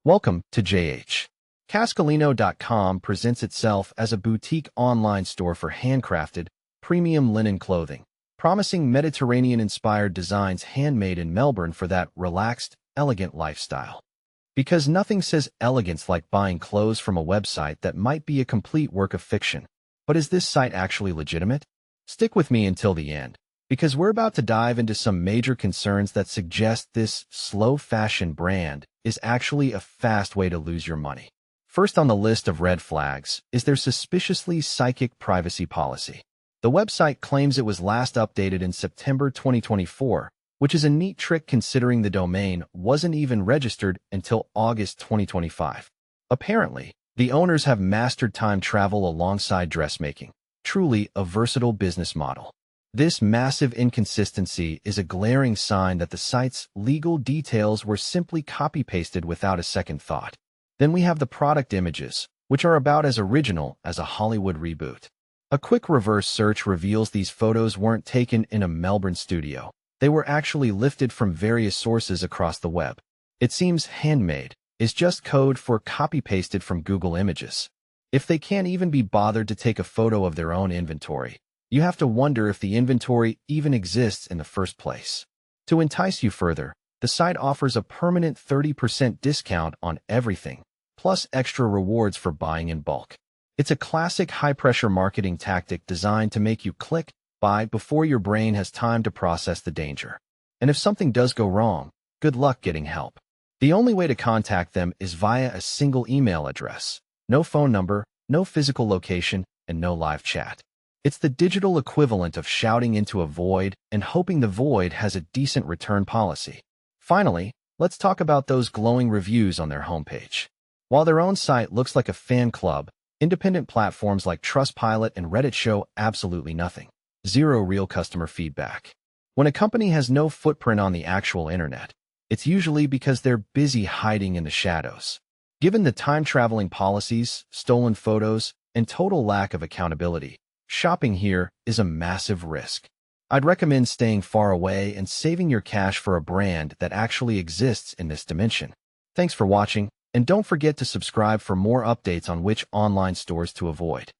Welcome to JH. Cascalino.com presents itself as a boutique online store for handcrafted, premium linen clothing, promising Mediterranean-inspired designs handmade in Melbourne for that relaxed, elegant lifestyle. Because nothing says elegance like buying clothes from a website that might be a complete work of fiction. But is this site actually legitimate? Stick with me until the end, because we're about to dive into some major concerns that suggest this slow fashion brand is actually a fast way to lose your money. First on the list of red flags is their suspiciously psychic privacy policy. The website claims it was last updated in September 2024, which is a neat trick considering the domain wasn't even registered until August 2025. Apparently, the owners have mastered time travel alongside dressmaking, truly a versatile business model. This massive inconsistency is a glaring sign that the site's legal details were simply copy-pasted without a second thought. Then we have the product images, which are about as original as a Hollywood reboot. A quick reverse search reveals these photos weren't taken in a Melbourne studio. They were actually lifted from various sources across the web. It seems handmade is just code for copy-pasted from Google Images. If they can't even be bothered to take a photo of their own inventory, you have to wonder if the inventory even exists in the first place. To entice you further, the site offers a permanent 30% discount on everything, plus extra rewards for buying in bulk. It's a classic high-pressure marketing tactic designed to make you click buy before your brain has time to process the danger. And if something does go wrong, good luck getting help. The only way to contact them is via a single email address. No phone number, no physical location, and no live chat. It's the digital equivalent of shouting into a void and hoping the void has a decent return policy. Finally, let's talk about those glowing reviews on their homepage. While their own site looks like a fan club, independent platforms like Trustpilot and Reddit show absolutely nothing. Zero real customer feedback. When a company has no footprint on the actual internet, it's usually because they're busy hiding in the shadows. Given the time-traveling policies, stolen photos, and total lack of accountability, shopping here is a massive risk. I'd recommend staying far away and saving your cash for a brand that actually exists in this dimension. Thanks for watching, and don't forget to subscribe for more updates on which online stores to avoid.